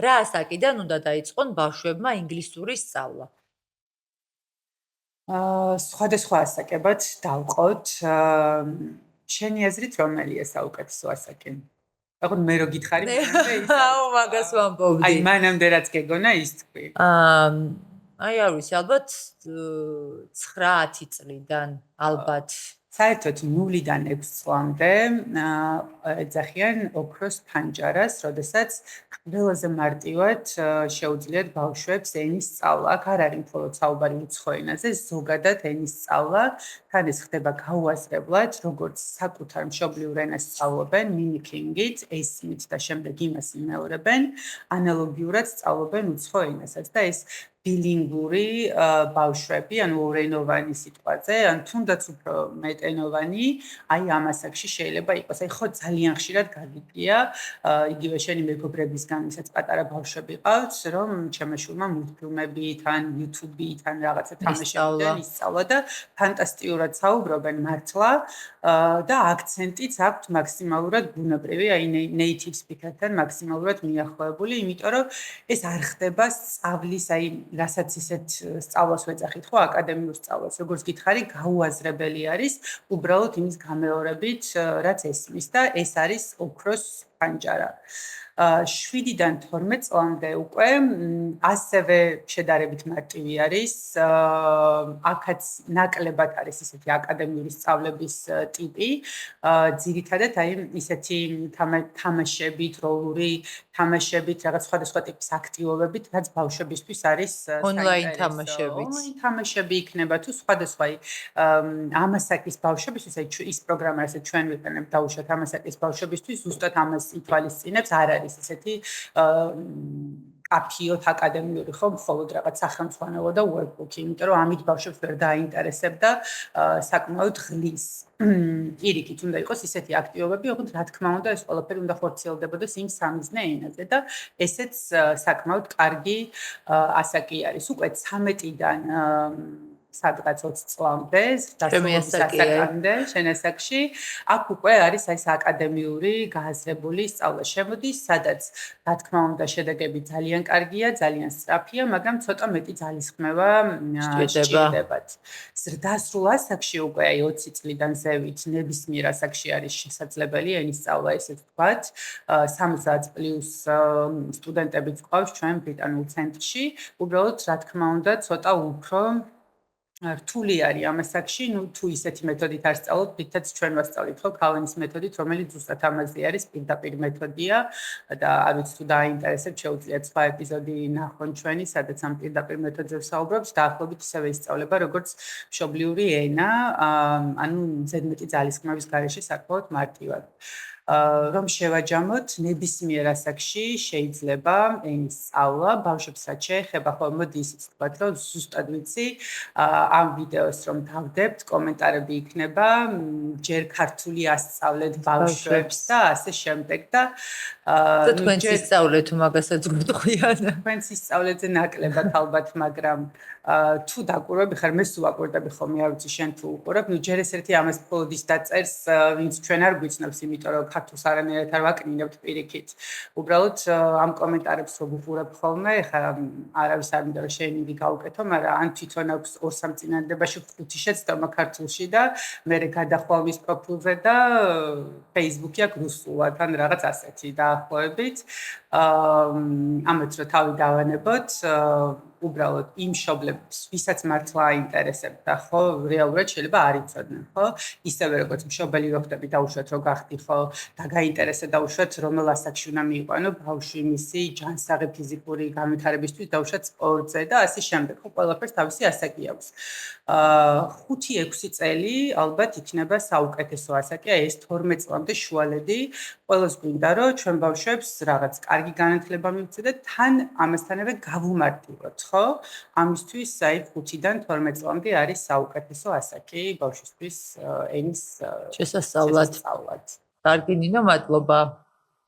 რა ასაკიდან უნდა დაიწყონ ბავშვებმა ინგლისურის სწავლა? სხვადასხვა ასაკებად დავყოთ. შენი აზრით რომელია საუკეთესო ასაკი? აღარ მე რო გითხარი მანამდე ის. აუ, მაგას ვამბობდი. აი, მანამდე რაც გეგონა ის თქვი. აი არ ვიცი, ალბათ 9-10 წლიდან, ალბათ. საერთოდ 0-დან 6 წლამდე ეძახიან ოქროს ფანჯარას, როდესაც ყველაზე მარტივად შეუძლიათ ბავშვებს ენის სწავლა. აქ არ არის მხოლოდ საუბარი უცხო ენაზე, ზოგადად ენის სწავლა, თან ეს ხდება გაუაზრებლად, როგორც საკუთარ მშობლიურ ენას სწავლობენ, mimicking-ით, ესმით და შემდეგ იმას იმეორებენ, ანალოგიურად სწავლობენ უცხო ენასაც და ეს ბილინგური ბავშვები, ანუ ორენოვანი სიტყვაზე, ან თუნდაც უფრო მეტენოვანი, აი ამ ასაკში შეიძლება იყოს. აი ხო ძალიან ხშირად გაგიგია, იგივე შენი მეგობრებისგან, ვისაც პატარა ბავშვები ყავთ, რომ ჩემო შვილმა მულტფილმებით, ან YouTube-ით, ან რაღაცა თამაშებიდან ისწავლა და ფანტასტიკურად საუბრობენ მართლა და აქცენტიც აქვთ მაქსიმალურად ბუნებრივი, აი native speaker-თან მაქსიმალურად მიახლოებული, იმიტომ რომ ეს არ ხდება სწავლის, აი რასაც ისეთ სწავლას ვეძახით ხო აკადემიურ სწავლას, როგორც გითხარი, გაუაზრებელი არის უბრალოდ იმის გამეორებით, რაც ესმის და ეს არის ოქროს ფანჯარა. 7-დან 12 წლამდე უკვე ასევე შედარებით მარტივი არის. აქაც ნაკლებად არის ისეთი აკადემიური სწავლების ტიპი. ძირითადად აი ისეთი თამაშებით, როლური თამაშებით, რაღაც სხვადასხვა ტიპის აქტივობებით, რაც ბავშვებისთვის არის ონლაინ თამაშებით. ონლაინ თამაშები იქნება თუ სხვადასხვა ამ ასაკის ბავშვებისთვის, აი ის პროგრამა, რასაც ჩვენ ვიყენებთ დაუშვათ ამ ასაკის ბავშვებისთვის, ზუსტად ამას ითვალისწინებს, არ არის ესეთი აფიოთ აკადემიური ხო, მხოლოდ რაღაც სახელმძღვანელო და workbook-ი, იმიტომ რომ ამით ბავშვებს ვერ დააინტერესებდა საკმაოდ ღლის. პირიქით უნდა იყოს ისეთი აქტივობები, ოღონდ რა თქმა უნდა ეს ყველაფერი უნდა ხორციელდებოდეს იმ სამიზნე ენაზე და ესეც საკმაოდ კარგი ასაკი არის. უკვე 13-დან სადღაც 20 წლამდე, დასწავლის ასაკამდე, შენ ასაკში, აქ უკვე არის აი აკადემიური გააზრებული სწავლა შემოდის, სადაც რა თქმა უნდა შედეგები ძალიან კარგია, ძალიან სწრაფია, მაგრამ ცოტა მეტი ძალისხმევა სჭირდებათ. ზრდასრულ ასაკში უკვე აი 20 წლიდან ზევით ნებისმიერ ასაკში არის შესაძლებელი ენის სწავლა, ესე ვთქვათ, 70 პლუს სტუდენტებიც ყავს ჩვენ ბრიტანულ ცენტრში, უბრალოდ რა თქმა უნდა ცოტა უფრო რთული არის ამ ასაკში, ну თუ ისეთი მეთოდით არ სწავლობთ, თითქოს ჩვენ ვასწავლით ხო ქალანის მეთოდით, რომელიც ზუსტად ამაზე არის, პირდაპირ მეთოდია და არ ვიცი თუ დაინტერესებთ, შეუძლიათ სხვა ეპიზოდი ნახონ ჩვენი, სადაც ამ პირდაპირ მეთოდზე ვსაუბრობთ, დაახლოებით ისევე ისწავლება, როგორც მშობლიური ენა, ანუ ზედმეტი ძალისხმევის გარეშე საკმაოდ მარტივად. რომ შევაჯამოთ, ნებისმიერ ასაკში შეიძლება ენის სწავლა, ბავშვებს რაც შეეხება, ხო მოდი ისიც ვთქვათ, რომ ზუსტად ვიცი, ამ ვიდეოს რომ დავდებთ, კომენტარები იქნება, ჯერ ქართული ასწავლეთ ბავშვებს და ასე შემდეგ და თქვენც ისწავლეთ მაგასაც გვიტყვიან. თქვენც ისწავლეთ ნაკლებად ალბათ, მაგრამ თუ დაკვირვები ხარ, მე სულ ვაკვირდები ხოლმე, არ ვიცი შენ თუ უყურებ, ну ჯერ ეს ერთი ამას ფოლოდის დაწერს, ვინც ჩვენ არ გვიცნობს, იმიტომ რომ ქართულს არანაირად არ ვაკნინებთ პირიქით. უბრალოდ ამ კომენტარებს რო ვუყურებ ხოლმე, ხა არავის არ მინდა რომ შეინიგი გაუკეთო, მაგრამ ან თვითონ აქვს 2-3 წინადადებაში 5 შეცდომა ქართულში და მე გადახვალ მის პროფილზე და Facebook-ი აქვს რუსულად, ან რაღაც ასეთი დაახლოებით. ამაც რო თავი დავანებოთ, უბრალოდ იმ მშობლებს, ვისაც მართლა აინტერესებდა, ხო, რეალურად შეიძლება არ იცოდნენ, ხო? ისევე როგორც მშობელი რო ხდები დაუშვათ რო გახდი, ხო, და გაინტერესდა დაუშვათ რომელ ასაკში უნდა მიიყვანო ბავშვი მისი ჯანსაღი ფიზიკური განვითარებისთვის დაუშვათ სპორტზე და ასე შემდეგ, ხო, ყველაფერს თავისი ასაკი აქვს. 5-6 წელი ალბათ იქნება საუკეთესო ასაკი, აი ეს 12 წლამდე შუალედი, ყველას გვინდა რომ ჩვენ ბავშვებს რაღაც კარგი განათლება მივცეთ და თან ამასთანავე გავუმარტივოთ, ხო? ამისთვის აი 5-დან 12 წლამდე არის საუკეთესო ასაკი ბავშვისთვის ენის შესასწავლად. კარგი ნინო, მადლობა.